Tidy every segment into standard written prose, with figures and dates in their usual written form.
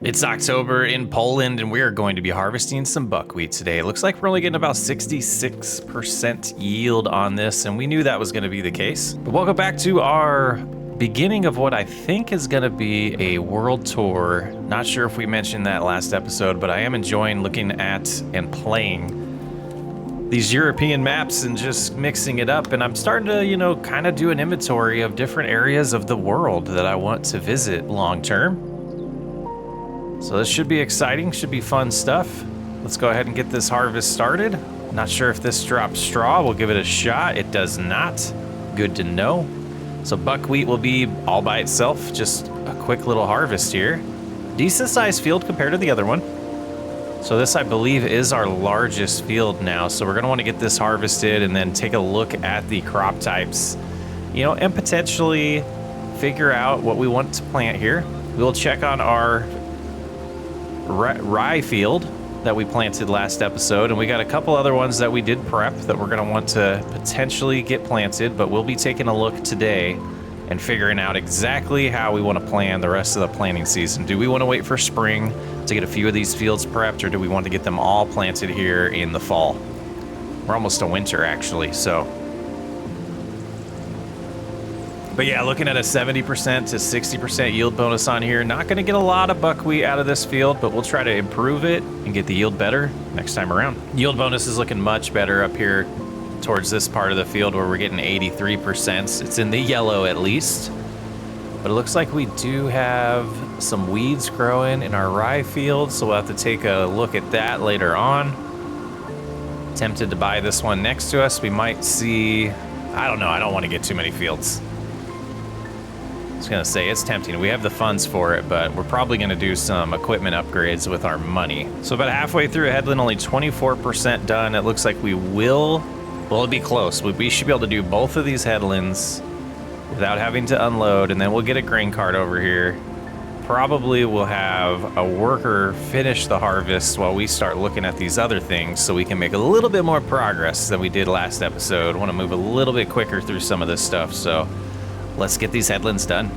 It's October in Poland, and we are going to be harvesting some buckwheat today. It looks like we're only getting about 66% yield on this, and we knew that was going to be the case. But welcome back to our beginning of what I think is going to be a world tour. Not sure if we mentioned that last episode, but I am enjoying looking at and playing these European maps and just mixing it up. And I'm starting to, kind of do an inventory of different areas of the world that I want to visit long term. So this should be exciting, should be fun stuff. Let's go ahead and get this harvest started. Not sure if this drops straw, we'll give it a shot. It does not, good to know. So buckwheat will be all by itself, just a quick little harvest here. Decent sized field compared to the other one. So this, I believe, is our largest field now. So we're gonna wanna get this harvested and then take a look at the crop types, and potentially figure out what we want to plant here. We'll check on our rye field that we planted last episode, and we got a couple other ones that we did prep that we're going to want to potentially get planted, but we'll be taking a look today and figuring out exactly how we want to plan the rest of the planting season. Do we want to wait for spring to get a few of these fields prepped, or do we want to get them all planted here in the fall? We're almost to winter actually, so. But yeah, looking at a 70% to 60% yield bonus on here. Not gonna get a lot of buckwheat out of this field, but we'll try to improve it and get the yield better next time around. Yield bonus is looking much better up here towards this part of the field where we're getting 83%. It's in the yellow at least. But it looks like we do have some weeds growing in our rye field, so we'll have to take a look at that later on. Tempted to buy this one next to us. We might see, I don't know, I don't want to get too many fields. I was gonna say, it's tempting. We have the funds for it, but we're probably gonna do some equipment upgrades with our money. So about halfway through a headland, only 24% done. It looks like we will, well, it'll be close. We should be able to do both of these headlands without having to unload, and then we'll get a grain cart over here. Probably we'll have a worker finish the harvest while we start looking at these other things so we can make a little bit more progress than we did last episode. Want to move a little bit quicker through some of this stuff, so let's get these headlands done.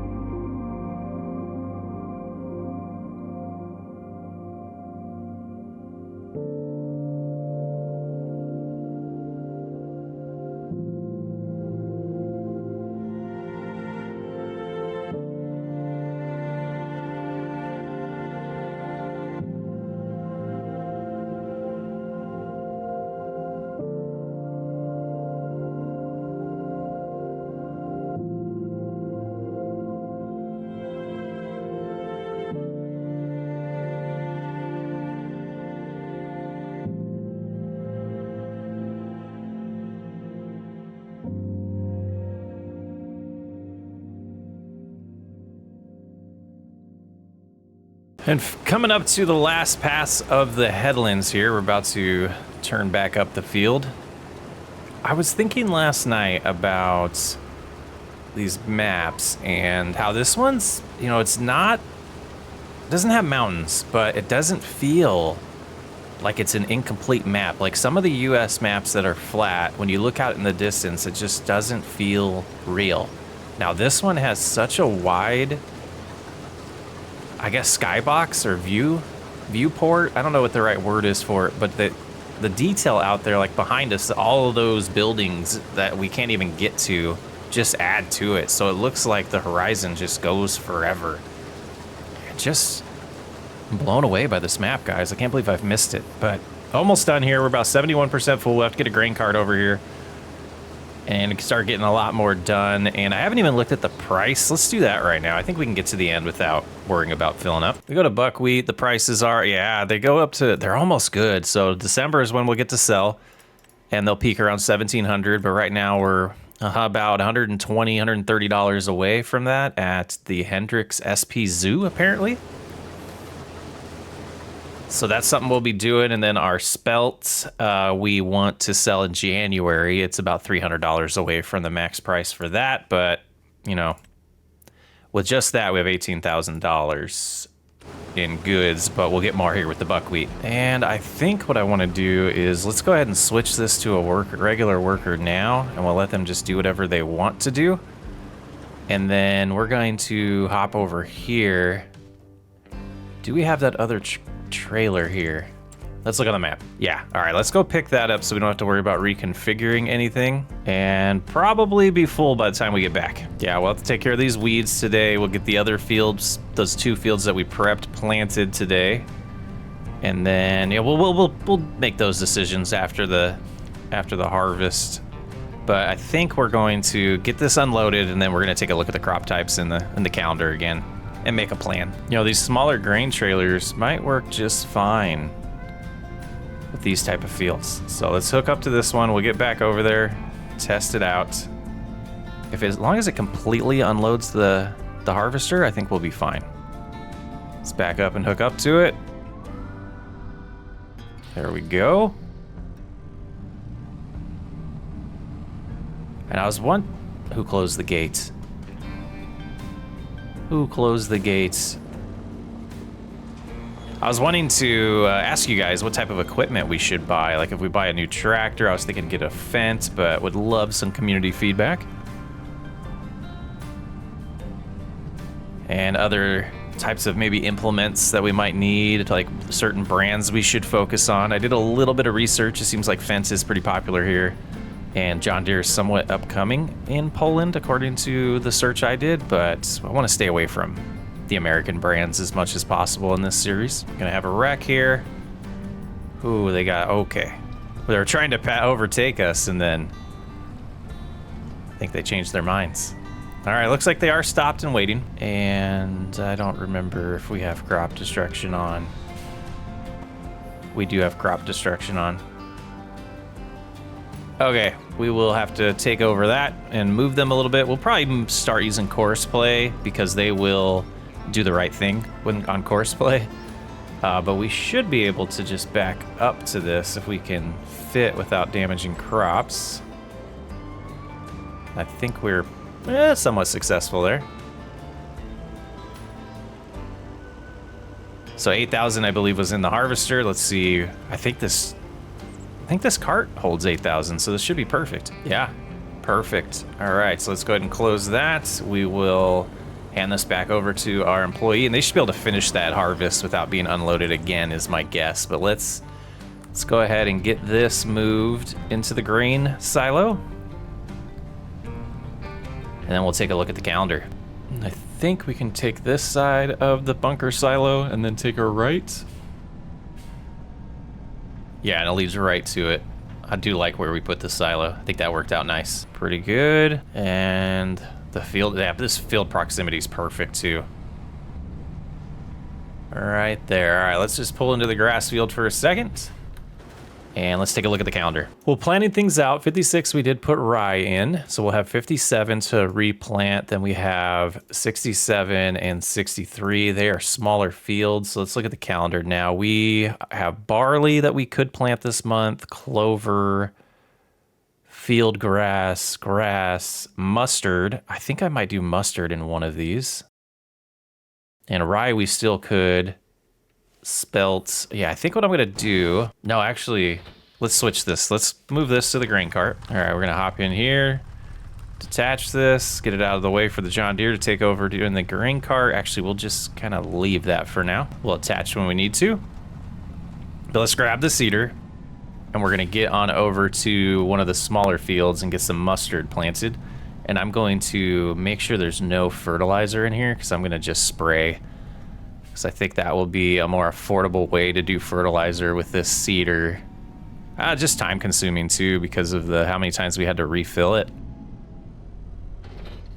And coming up to the last pass of the headlands here, we're about to turn back up the field. I was thinking last night about these maps and how this one's, it's not, doesn't have mountains, but it doesn't feel like it's an incomplete map. Like some of the US maps that are flat, when you look out in the distance, it just doesn't feel real. Now this one has such a wide, I guess, skybox or viewport. I don't know what the right word is for it, but the detail out there, like behind us, all of those buildings that we can't even get to, just add to it. So it looks like the horizon just goes forever. I'm blown away by this map, guys. I can't believe I've missed it, but almost done here. We're about 71% full. We'll have to get a grain cart over here and start getting a lot more done. And I haven't even looked at the price. Let's do that right now. I think we can get to the end without worrying about filling up. We go to buckwheat. The prices are, they go up to, they're almost good. So December is when we'll get to sell, and they'll peak around 1,700. But right now we're about $120, $130 away from that at the Hendrix FSSWU, apparently. So that's something we'll be doing. And then our spelt, we want to sell in January. It's about $300 away from the max price for that. But, with just that, we have $18,000 in goods, but we'll get more here with the buckwheat. And I think what I want to do is let's go ahead and switch this to a regular worker now, and we'll let them just do whatever they want to do. And then we're going to hop over here Do we have that other trailer here? Let's look on the map. Yeah, all right, let's go pick that up so we don't have to worry about reconfiguring anything, and probably be full by the time we get back. Yeah, we'll have to take care of these weeds today. We'll get the other fields, those 2 fields that we prepped, planted today. And then, yeah, we'll make those decisions after the harvest. But I think we're going to get this unloaded, and then we're gonna take a look at the crop types in the calendar again and make a plan. You know, these smaller grain trailers might work just fine with these type of fields. So let's hook up to this one. We'll get back over there, test it out. As long as it completely unloads the harvester, I think we'll be fine. Let's back up and hook up to it. There we go. And I was who closed the gates? Who closed the gates? I was wanting to ask you guys what type of equipment we should buy. Like if we buy a new tractor, I was thinking get a fence, but would love some community feedback. And other types of maybe implements that we might need, like certain brands we should focus on. I did a little bit of research. It seems like fence is pretty popular here, and John Deere is somewhat upcoming in Poland, according to the search I did, but I want to stay away from the American brands as much as possible in this series. Gonna have a wreck here. Ooh, they got, okay. They were trying to overtake us, and then I think they changed their minds. All right, looks like they are stopped and waiting, and I don't remember if we have crop destruction on. We do have crop destruction on. Okay, we will have to take over that and move them a little bit. We'll probably start using course play because they will do the right thing when on course play. But we should be able to just back up to this if we can fit without damaging crops. I think we're somewhat successful there. So 8,000, I believe, was in the harvester. Let's see. I think this cart holds 8,000, so this should be perfect. Yeah, perfect. All right, so let's go ahead and close that. We will hand this back over to our employee, and they should be able to finish that harvest without being unloaded again, is my guess. But let's go ahead and get this moved into the grain silo. And then we'll take a look at the calendar. I think we can take this side of the bunker silo and then take a right. Yeah, and it leads right to it. I do like where we put the silo. I think that worked out nice. Pretty good. And the field, yeah, this field proximity is perfect too. Right there. All right, let's just pull into the grass field for a second. And let's take a look at the calendar. Well, planning things out, 56 we did put rye in, so we'll have 57 to replant. Then we have 67 and 63. They are smaller fields, so let's look at the calendar now. We have barley that we could plant this month, clover, field grass, mustard. I think I might do mustard in one of these. And rye we still could. Spelt. Yeah, I think what I'm gonna do, no, actually, let's switch this. Let's move this to the grain cart. All right, we're gonna hop in here, detach this, get it out of the way for the John Deere to take over doing the grain cart. Actually, we'll just kind of leave that for now. We'll attach when we need to. But let's grab the seeder, and we're gonna get on over to one of the smaller fields and get some mustard planted. And I'm going to make sure there's no fertilizer in here because I'm gonna just spray. Because I think that will be a more affordable way to do fertilizer with this seeder. Just time consuming too because of how many times we had to refill it.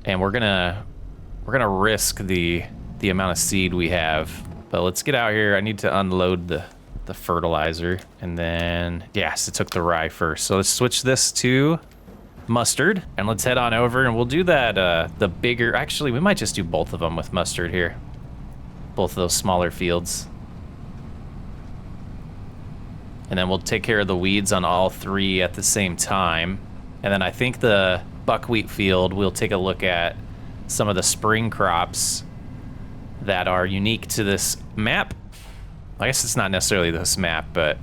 And we're gonna risk the amount of seed we have. But let's get out here. I need to unload the fertilizer. And then, yes, it took the rye first. So let's switch this to mustard. And let's head on over and we'll do that, the bigger, actually we might just do both of them with mustard here. Both of those smaller fields. And then we'll take care of the weeds on all three at the same time. And then I think the buckwheat field, we'll take a look at some of the spring crops that are unique to this map. I guess it's not necessarily this map, but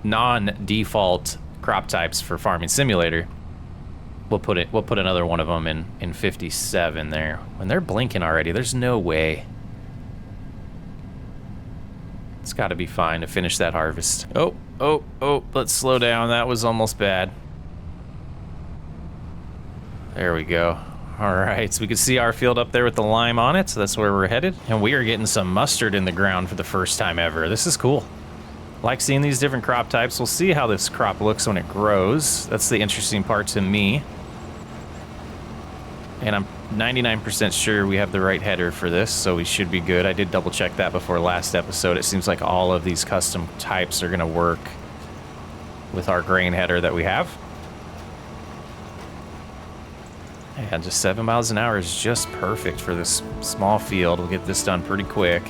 non-default crop types for Farming Simulator. We'll put another one of them in 57 there. When they're blinking already, there's no way. It's got to be fine to finish that harvest. Oh, let's slow down. That was almost bad. There we go. All right, so we can see our field up there with the lime on it, so that's where we're headed. And we are getting some mustard in the ground for the first time ever. This is cool. Like seeing these different crop types. We'll see how this crop looks when it grows. That's the interesting part to me. And I'm 99% sure we have the right header for this, so we should be good. I did double check that before last episode. It seems like all of these custom types are gonna work with our grain header that we have. And just 7 miles an hour is just perfect for this small field. We'll get this done pretty quick.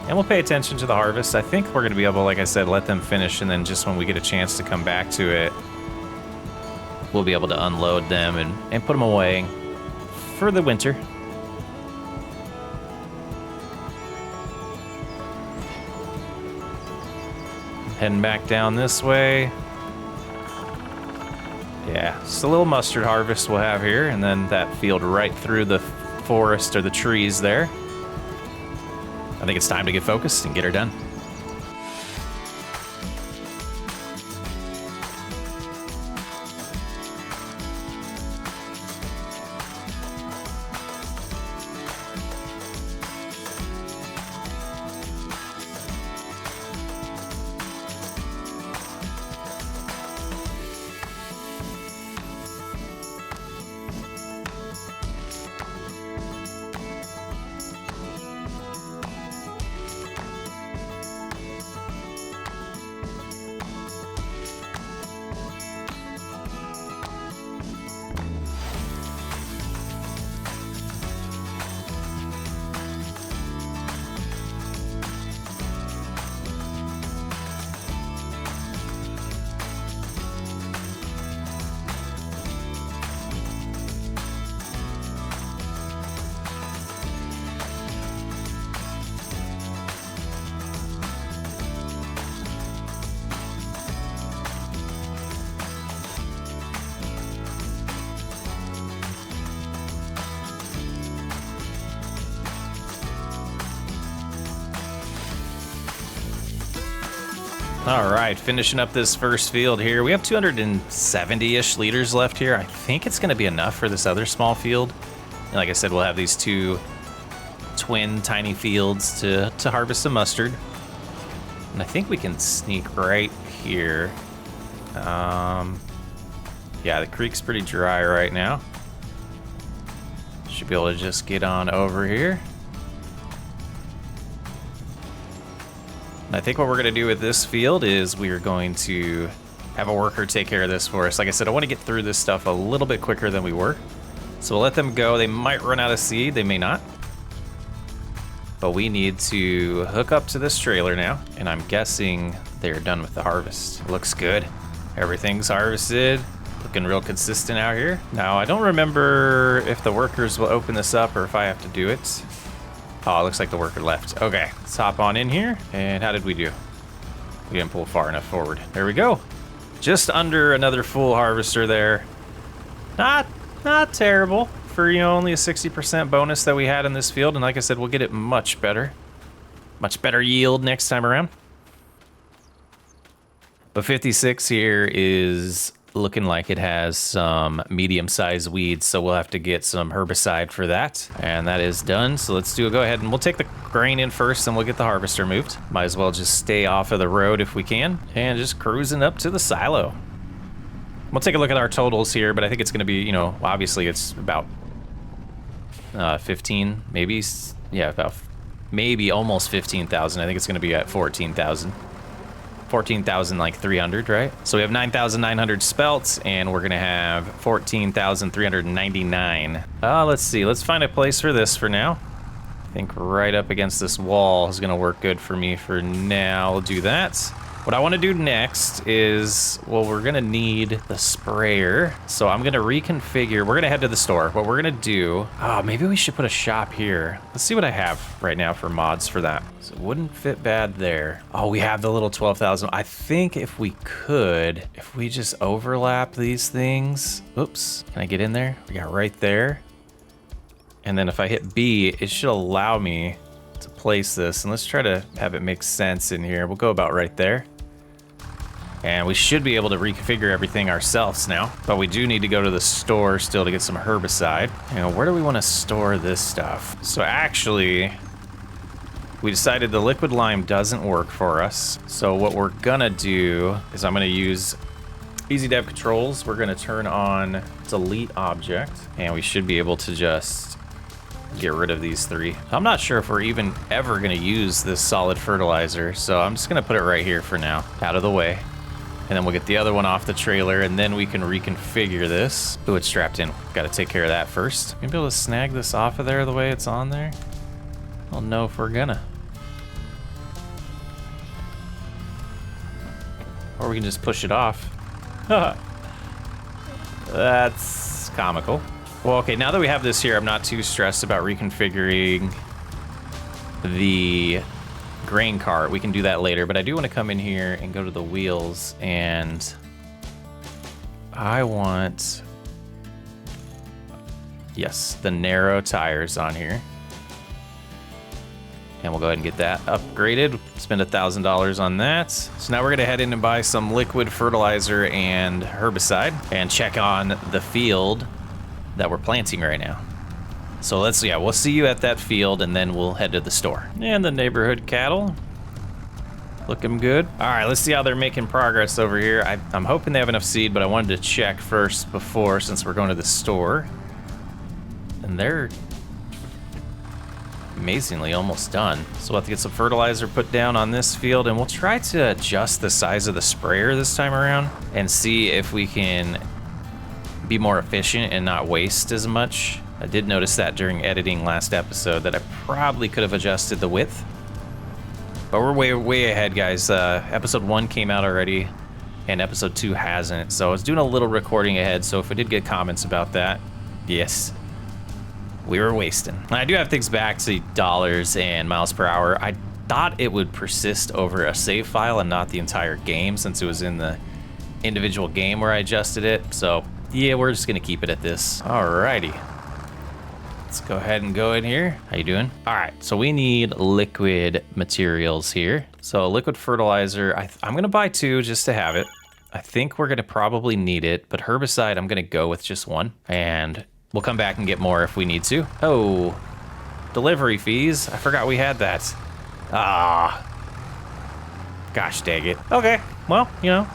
And we'll pay attention to the harvest. I think we're gonna be able, like I said, let them finish, and then just when we get a chance to come back to it, we'll be able to unload them and put them away for the winter. Heading back down this way. Yeah, just a little mustard harvest we'll have here, and then that field right through the forest or the trees there. I think it's time to get focused and get her done. All right, finishing up this first field here. We have 270-ish liters left here. I think it's gonna be enough for this other small field. And like I said, we'll have these two twin tiny fields to harvest some mustard. And I think we can sneak right here. Yeah, the creek's pretty dry right now. Should be able to just get on over here. I think what we're going to do with this field is we are going to have a worker take care of this for us. Like I said, I want to get through this stuff a little bit quicker than we were. So we'll let them go. They might run out of seed. They may not. But we need to hook up to this trailer now. And I'm guessing they're done with the harvest. Looks good. Everything's harvested. Looking real consistent out here. Now, I don't remember if the workers will open this up or if I have to do it. Oh, it looks like the worker left. Okay, let's hop on in here. And how did we do? We didn't pull far enough forward. There we go. Just under another full harvester there. Not terrible for, you know, only a 60% bonus that we had in this field. And like I said, we'll get it much better. Much better yield next time around. But 56 here is looking like it has some medium-sized weeds, so we'll have to get some herbicide for that. And that is done, so let's go ahead and we'll take the grain in first and we'll get the harvester moved. Might as well just stay off of the road if we can, and just cruising up to the silo. We'll take a look at our totals here, but I think it's gonna be, you know, obviously it's about 15, maybe, yeah, about maybe almost 15,000. I think it's gonna be at 14,000. 14,000 like 300, right? So we have 9,900 spelts, and we're gonna have 14,399. Let's see, let's find a place for this for now. I think right up against this wall is gonna work good for me for now. We'll do that. What I want to do next is, well, we're gonna need the sprayer. So I'm gonna reconfigure. We're gonna head to the store. What we're gonna do, maybe we should put a shop here. Let's see what I have right now for mods for that. So it wouldn't fit bad there. Oh, we have the little 12,000. I think if we could, if we just overlap these things. Oops, can I get in there? We got right there. And then if I hit B, it should allow me to place this, and let's try to have it make sense in here. We'll go about right there. And we should be able to reconfigure everything ourselves now, but we do need to go to the store still to get some herbicide. You know, where do we want to store this stuff? So actually, we decided the liquid lime doesn't work for us. So what we're gonna do is I'm gonna use easy dev controls. We're gonna turn on delete object, and we should be able to just get rid of these 3. I'm not sure if we're even ever gonna use this solid fertilizer, so I'm just gonna put it right here for now, out of the way. And then we'll get the other one off the trailer, and then we can reconfigure this. Ooh, it's strapped in. Gotta take care of that first. Maybe be able to snag this off of there the way it's on there. I don't know if we're gonna. Or we can just push it off. That's comical. Well, okay, now that we have this here, I'm not too stressed about reconfiguring the grain cart. We can do that later, but I do want to come in here and go to the wheels, and I want, yes, the narrow tires on here. And we'll go ahead and get that upgraded. Spend $1,000 on that. So now we're gonna head in and buy some liquid fertilizer and herbicide and check on the field that we're planting right now. So we'll see you at that field, and then we'll head to the store. And the neighborhood cattle, looking good. All right, let's see how they're making progress over here. I'm hoping they have enough seed, but I wanted to check first since we're going to the store. And they're amazingly almost done. So we'll have to get some fertilizer put down on this field, and we'll try to adjust the size of the sprayer this time around and see if we can be more efficient and not waste as much. I did notice that during editing last episode that I probably could have adjusted the width. But we're way ahead, guys. Episode 1 came out already, and episode 2 hasn't. So I was doing a little recording ahead, so if I did get comments about that, yes, we were wasting. I do have things back to dollars and miles per hour. I thought it would persist over a save file and not the entire game, since it was in the individual game where I adjusted it. So yeah, we're just gonna keep it at this. Alrighty. Let's go ahead and go in here. How you doing? All right, so we need liquid materials here. So liquid fertilizer, I'm gonna buy 2 just to have it. I think we're gonna probably need it, but herbicide, I'm gonna go with just 1. And we'll come back and get more if we need to. Oh, delivery fees. I forgot we had that. Ah, gosh dang it. Okay, well, you know,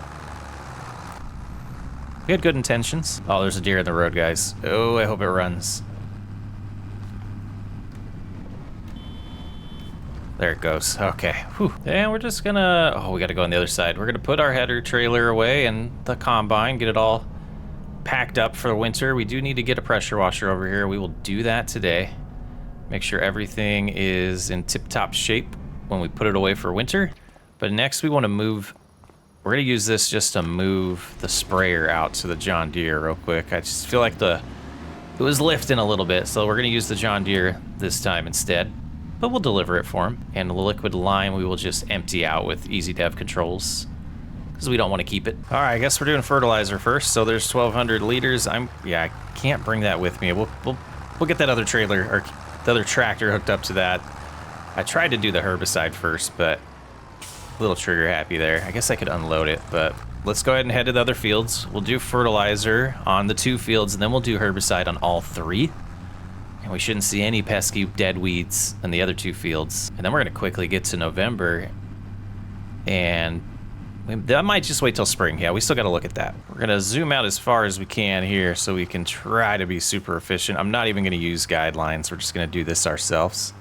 we had good intentions. Oh, there's a deer in the road, guys. Oh, I hope it runs. There it goes. Okay. Whew. And we're just gonna, oh, we gotta go on the other side. We're gonna put our header trailer away and the combine, get it all packed up for winter. We do need to get a pressure washer over here. We will do that today. Make sure everything is in tip-top shape when we put it away for winter. But next we wanna move, we're gonna use this just to move the sprayer out to the John Deere real quick. I just feel like it was lifting a little bit, so we're gonna use the John Deere this time instead. But we'll deliver it for him. And the liquid lime we will just empty out with easy dev controls, because we don't want to keep it. All right, I guess we're doing fertilizer first. So there's 1,200 liters. I can't bring that with me. We'll get that other trailer, or the other tractor hooked up to that. I tried to do the herbicide first, but a little trigger happy there. I guess I could unload it, but let's go ahead and head to the other fields. We'll do fertilizer on the 2 fields, and then we'll do herbicide on all 3. And we shouldn't see any pesky dead weeds in the other 2 fields. And then we're gonna quickly get to November, and that might just wait till spring. Yeah, we still gotta look at that. We're gonna zoom out as far as we can here so we can try to be super efficient. I'm not even gonna use guidelines. We're just gonna do this ourselves.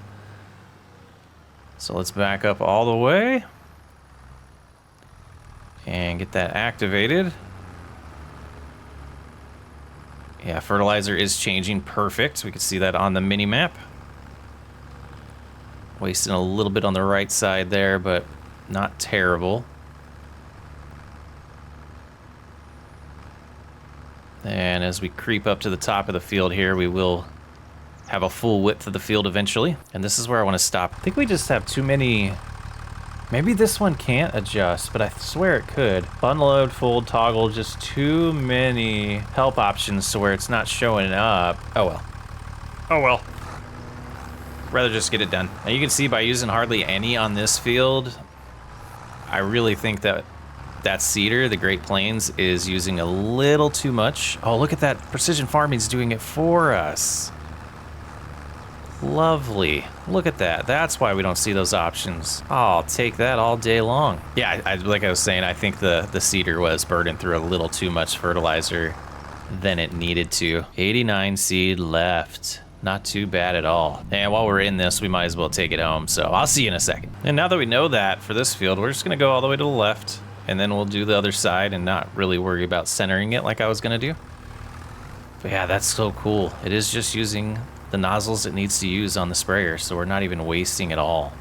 So let's back up all the way and get that activated. Yeah, fertilizer is changing. Perfect. We can see that on the mini map. Wasting a little bit on the right side there, but not terrible. And as we creep up to the top of the field here, we will have a full width of the field eventually. And this is where I want to stop. I think we just have too many. Maybe this one can't adjust, but I swear it could. Unload, fold, toggle, just too many help options to where it's not showing up. Oh well. Oh well. rather just get it done. Now you can see by using hardly any on this field, I really think that seeder, the Great Plains, is using a little too much. Oh, look at that. Precision Farming's doing it for us. Lovely. Look at that. That's why we don't see those options. Oh, I'll take that all day long. Yeah, like I was saying, I think the seeder was burning through a little too much fertilizer than it needed to. 89 seed left. Not too bad at all. And while we're in this, we might as well take it home. So I'll see you in a second. And now that we know that for this field, we're just going to go all the way to the left. And then we'll do the other side and not really worry about centering it like I was going to do. But yeah, that's so cool. It is just using the nozzles it needs to use on the sprayer, so we're not even wasting it all.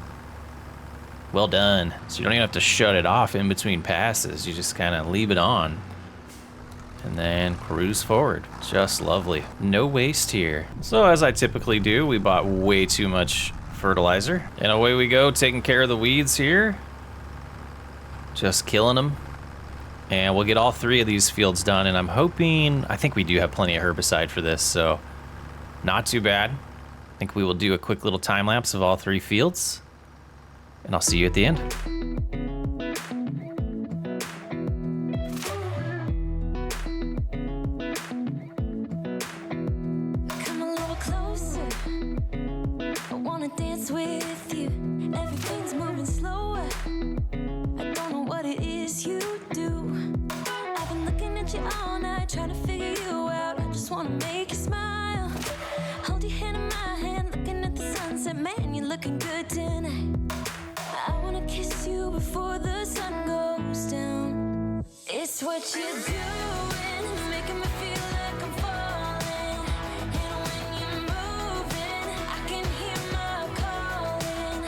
Well done. So you don't even have to shut it off in between passes. You just kind of leave it on and then cruise forward. Just lovely. No waste here. So as I typically do, we bought way too much fertilizer. And away we go, taking care of the weeds here. Just killing them. And we'll get all 3 of these fields done. And I'm hoping, I think we do have plenty of herbicide for this, so not too bad. I think we will do a quick little time lapse of all 3 fields. And I'll see you at the end. Come a little closer. I wanna dance with you. Everything's moving slower. I don't know what it is you do. I've been looking at you all night, trying to figure you out. I just wanna make you smile. Hold your hand in my hand, looking at the sunset. Man, you're looking good tonight. I wanna kiss you before the sun goes down. It's what you're doing, making me feel like I'm falling. And when you're moving, I can hear my calling.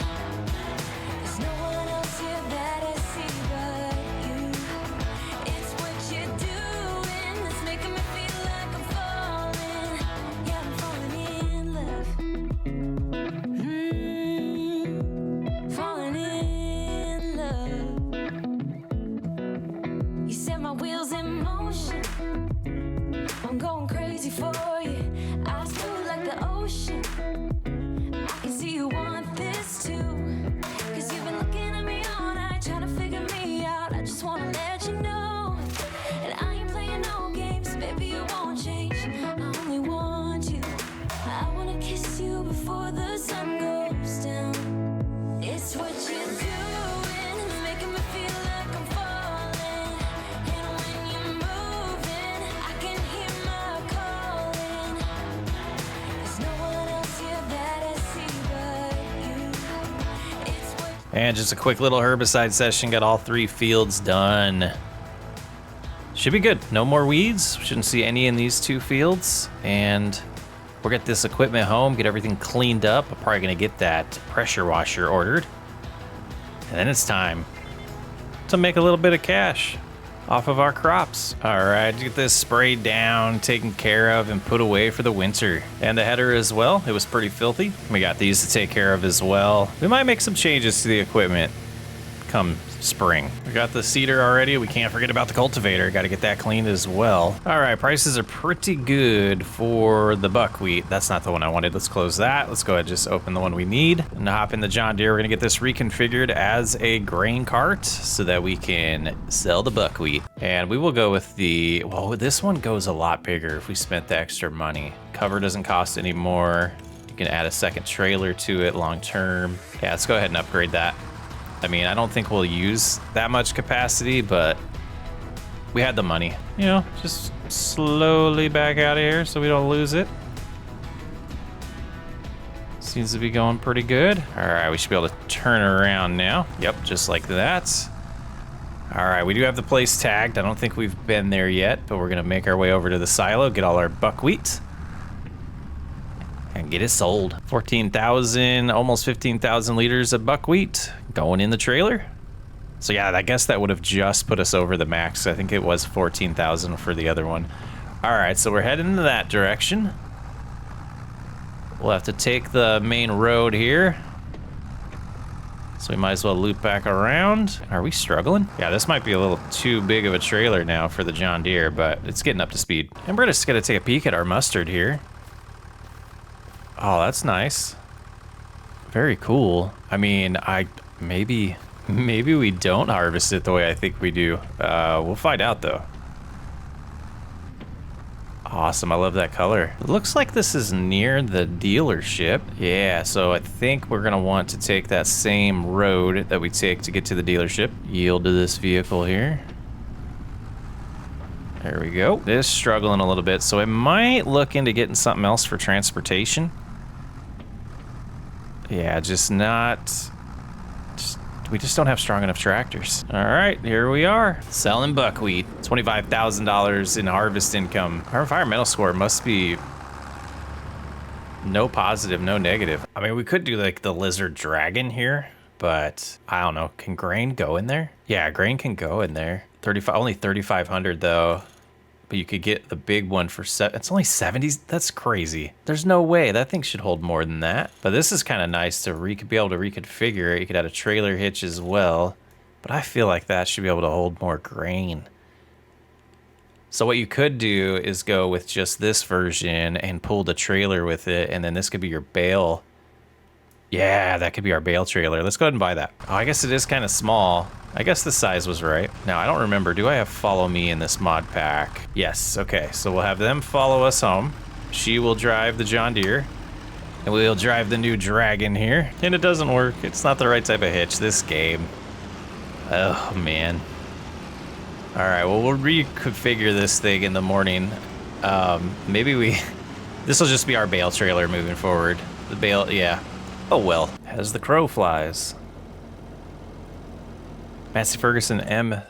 There's no one else here that I see but you. It's what you're doing, that's making me feel like I'm falling. Yeah, I'm falling in love. Falling in love. You set my wheels in motion. I'm going crazy for you. Eyes blue like the ocean. I can see you want this too. Cause you've been looking at me all night, trying to figure me out. I just wanna let you know. And I ain't playing no games, baby, you won't change. I only want you. I wanna kiss you before the sun goes down. It's what you're doing, it's making me feel like I'm falling. And when you're moving, I can hear my calling. There's no one else here that I see but you. It's what And just a quick little herbicide session. Got all 3 fields done. Should be good. No more weeds. Shouldn't see any in these 2 fields. And we'll get this equipment home, get everything cleaned up. I'm probably gonna get that pressure washer ordered. And then it's time to make a little bit of cash off of our crops. All right, get this sprayed down, taken care of, and put away for the winter. And the header as well, it was pretty filthy. We got these to take care of as well. We might make some changes to the equipment come spring. We got the seeder already. We can't forget about the cultivator. Got to get that cleaned as well. All right, prices are pretty good for the buckwheat. That's not the one I wanted. Let's close that. Let's go ahead and just open the one we need and hop in the John Deere. We're gonna get this reconfigured as a grain cart so that we can sell the buckwheat. And we will go with the, well, this one goes a lot bigger if we spent the extra money. Cover doesn't cost any more. You can add a second trailer to it long term. Yeah, let's go ahead and upgrade that. I mean, I don't think we'll use that much capacity, but we had the money. You know, just slowly back out of here so we don't lose it. Seems to be going pretty good. All right, we should be able to turn around now. Yep, just like that. All right, we do have the place tagged. I don't think we've been there yet, but we're gonna make our way over to the silo, get all our buckwheat, and get it sold. 14,000, almost 15,000 liters of buckwheat going in the trailer. So yeah, I guess that would have just put us over the max. I think it was 14,000 for the other one. All right, so we're heading in that direction. We'll have to take the main road here. So we might as well loop back around. Are we struggling? Yeah, this might be a little too big of a trailer now for the John Deere, but it's getting up to speed. And we're just gonna take a peek at our mustard here. Oh, that's nice. Very cool. I mean, maybe we don't harvest it the way I think we do. We'll find out though. Awesome, I love that color. It looks like this is near the dealership. Yeah, so I think we're gonna want to take that same road that we take to get to the dealership. Yield to this vehicle here. There we go. It is struggling a little bit, so I might look into getting something else for transportation. Yeah, we just don't have strong enough tractors. All right, here we are. Selling buckwheat. $25,000 in harvest income. Our environmental score must be no positive, no negative. I mean, we could do like the lizard dragon here, but I don't know. Can grain go in there? Yeah, grain can go in there. Only 3,500 though. But you could get the big one for it's only 70s. That's crazy. There's no way that thing should hold more than that. But this is kind of nice to be able to reconfigure it. You could add a trailer hitch as well. But I feel like that should be able to hold more grain. So what you could do is go with just this version and pull the trailer with it. And then this could be your bale. Yeah, that could be our bale trailer. Let's go ahead and buy that. Oh, I guess it is kind of small. I guess the size was right. Now, I don't remember. Do I have follow me in this mod pack? Yes. Okay, so we'll have them follow us home. She will drive the John Deere. And we'll drive the new Dragon here. And it doesn't work. It's not the right type of hitch, this game. Oh, man. All right, well, we'll reconfigure this thing in the morning. Maybe this will just be our bale trailer moving forward. The bale, yeah. Oh well, as the crow flies. Massey Ferguson MF.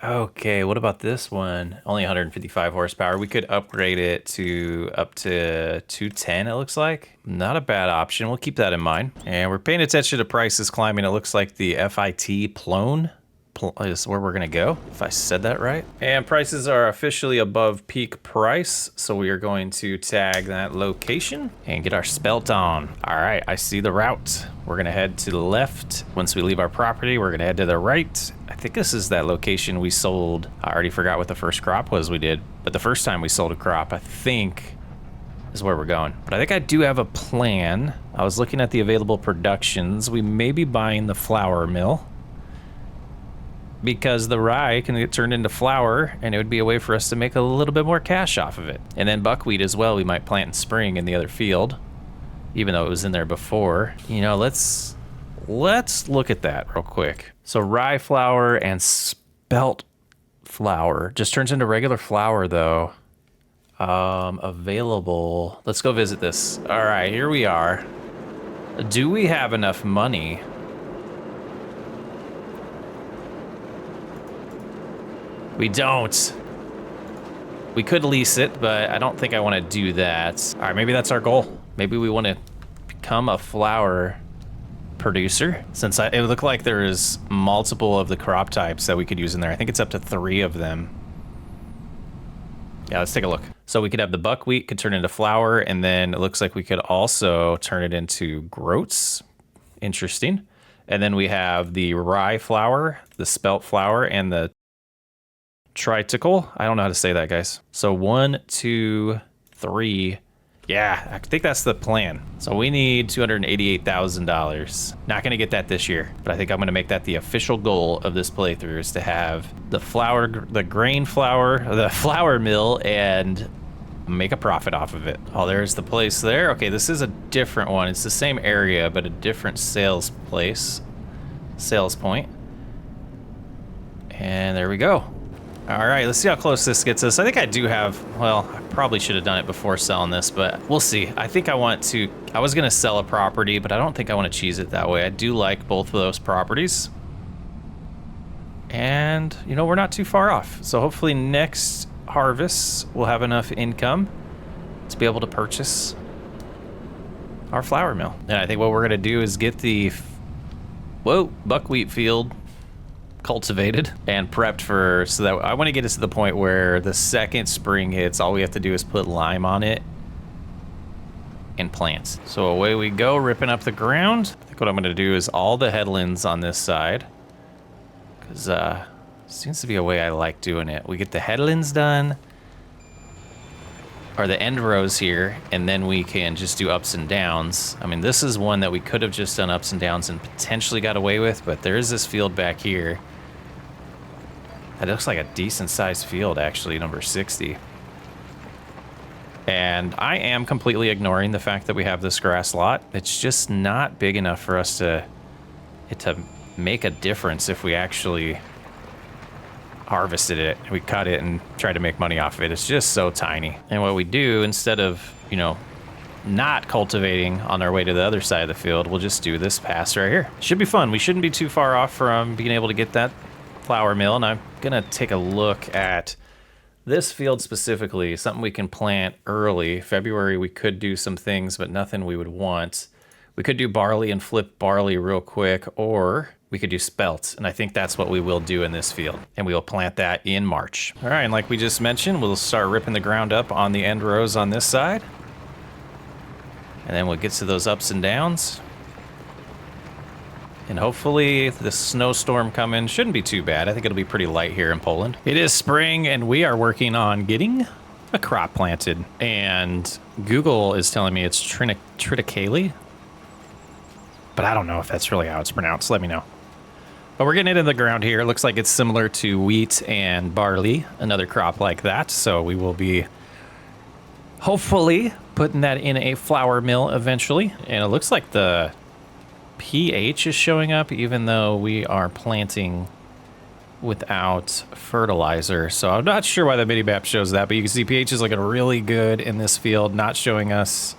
Okay, what about this one? Only 155 horsepower. We could upgrade it to up to 210, it looks like. Not a bad option. We'll keep that in mind. And we're paying attention to prices climbing. It looks like the FIT Plone is where we're gonna go, if I said that right. And prices are officially above peak price, so we are going to tag that location and get our spelt on. All right, I see the route. We're gonna head to the left. Once we leave our property, we're gonna head to the right. I think this is that location we sold. I already forgot what the first crop was we did, but the first time we sold a crop, I think, is where we're going. But I think I do have a plan. I was looking at the available productions. We may be buying the flour mill, because the rye can get turned into flour, and it would be a way for us to make a little bit more cash off of it. And then buckwheat as well, we might plant in spring in the other field, even though it was in there before. You know, let's look at that real quick. So rye flour and spelt flour just turns into regular flour though. Available. Let's go visit this. All right, here we are. Do we have enough money? We don't. We could lease it, but I don't think I want to do that. All right, maybe that's our goal. Maybe we want to become a flour producer, since it looked like there is multiple of the crop types that we could use in there. I think it's up to 3 of them. Yeah, let's take a look. So we could have the buckwheat could turn into flour, and then it looks like we could also turn it into groats. Interesting. And then we have the rye flour, the spelt flour, and the triticle. I don't know how to say that, guys. So 1, 2, 3. Yeah, I think that's the plan. So we need $288,000. Not gonna get that this year, but I think I'm gonna make that the official goal of this playthrough, is to have the flour, the grain flour, the flour mill, and make a profit off of it. Oh, there's the place there. Okay, this is a different one. It's the same area, but a different sales point. And there we go. All right, let's see how close this gets us. I think I do have, well, I probably should have done it before selling this, but we'll see. I think I was gonna sell a property, but I don't think I want to cheese it that way. I do like both of those properties. And, you know, we're not too far off. So hopefully next harvest, we'll have enough income to be able to purchase our flour mill. And I think what we're gonna do is get the, buckwheat field cultivated and prepped so that I want to get it to the point where the second spring hits, all we have to do is put lime on it and plant. So away we go, ripping up the ground. I think what I'm going to do is all the headlands on this side, because seems to be a way I like doing it. We get the headlands done, are the end rows here, and then we can just do ups and downs. I mean, this is one that we could have just done ups and downs and potentially got away with, but there is this field back here. That looks like a decent sized field, actually, number 60. And I am completely ignoring the fact that we have this grass lot. It's just not big enough for us to make a difference if we actually harvested it. We cut it and tried to make money off of it. It's just so tiny. And what we do, instead of, you know, not cultivating on our way to the other side of the field, we'll just do this pass right here. Should be fun. We shouldn't be too far off from being able to get that flour mill. And I'm gonna take a look at this field specifically, something we can plant early. February, we could do some things, but nothing we would want. We could do barley and flip barley real quick, or we could do spelt, and I think that's what we will do in this field, and we will plant that in March. All right, and like we just mentioned, we'll start ripping the ground up on the end rows on this side, and then we'll get to those ups and downs. And hopefully the snowstorm coming shouldn't be too bad. I think it'll be pretty light here in Poland. It is spring, and we are working on getting a crop planted, and Google is telling me it's triticale, but I don't know if that's really how it's pronounced. Let me know. But we're getting it in the ground here. It looks like it's similar to wheat and barley, another crop like that. So we will be hopefully putting that in a flour mill eventually. And it looks like the pH is showing up, even though we are planting without fertilizer. So I'm not sure why the mini map shows that, but you can see pH is looking really good in this field, not showing us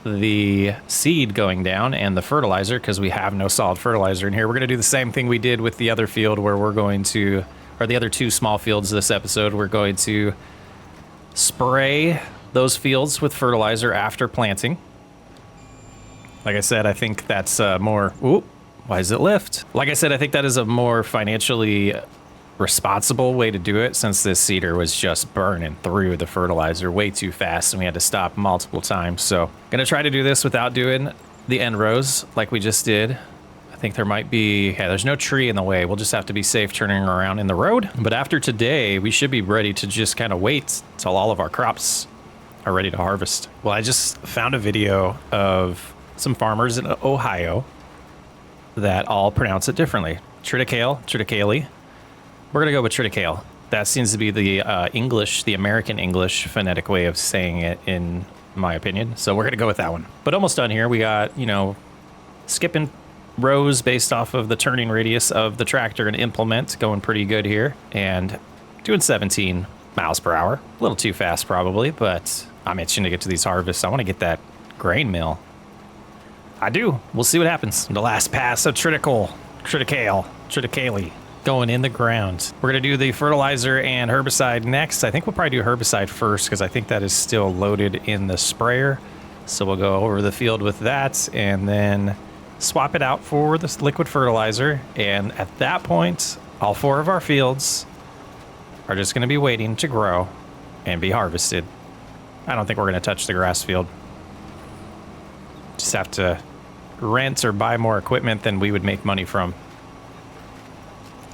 the seed going down and the fertilizer because we have no solid fertilizer in here. We're going to do the same thing we did with the other field where we're going to, or the other two small fields this episode, we're going to spray those fields with fertilizer after planting. Like I said, I think that's more, ooh, why does it lift? Like I said, I think that is a more financially responsible way to do it, since this seeder was just burning through the fertilizer way too fast and we had to stop multiple times. So gonna try to do this without doing the end rows like we just did. I think there might be, yeah, there's no tree in the way. We'll just have to be safe turning around in the road. But after today, we should be ready to just kind of wait till all of our crops are ready to harvest. Well, I just found a video of some farmers in Ohio that all pronounce it differently. Triticale. We're gonna go with triticale. That seems to be the English, the American English phonetic way of saying it, in my opinion. So we're gonna go with that one. But almost done here. We got, you know, skipping rows based off of the turning radius of the tractor and implement, going pretty good here. And doing 17 miles per hour. A little too fast probably, but I'm itching to get to these harvests. I wanna get that grain mill. I do. We'll see what happens. The last pass of triticale. Going in the ground. We're gonna do the fertilizer and herbicide next. I think we'll probably do herbicide first because I think that is still loaded in the sprayer. So we'll go over the field with that and then swap it out for this liquid fertilizer. And at that point, all 4 of our fields are just gonna be waiting to grow and be harvested. I don't think we're gonna touch the grass field. Just have to rent or buy more equipment than we would make money from.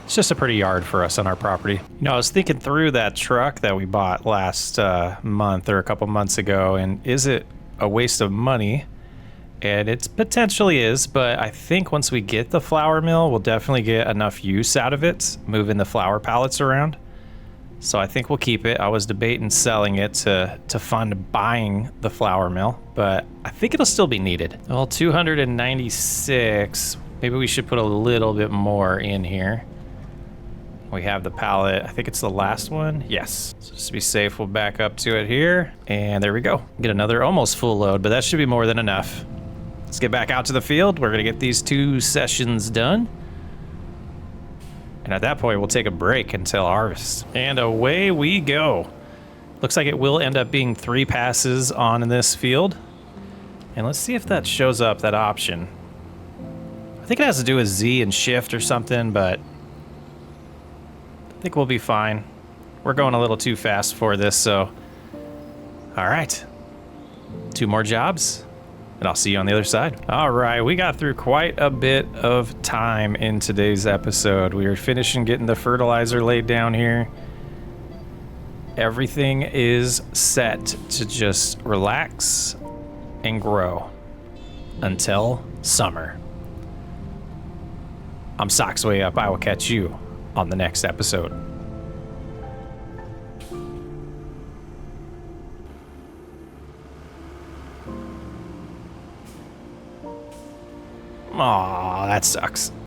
It's just a pretty yard for us on our property. You know, I was thinking through that truck that we bought last month or a couple months ago, and is it a waste of money? And it potentially is, but I think once we get the flour mill, we'll definitely get enough use out of it, moving the flour pallets around. So I think we'll keep it. I was debating selling it to fund buying the flour mill, but I think it'll still be needed. Well, 296, maybe we should put a little bit more in here. We have the pallet. I think it's the last one. Yes. So just to be safe, we'll back up to it here. And there we go. Get another almost full load, but that should be more than enough. Let's get back out to the field. We're gonna get these 2 sessions done. And at that point, we'll take a break until harvest. And away we go. Looks like it will end up being 3 passes on this field. And let's see if that shows up, that option. I think it has to do with Z and shift or something, but I think we'll be fine. We're going a little too fast for this, so. All right, 2 more jobs, and I'll see you on the other side. All right, we got through quite a bit of time in today's episode. We are finishing getting the fertilizer laid down here. Everything is set to just relax and grow until summer. I'm Socks Way Up. I will catch you on the next episode. Aw, that sucks.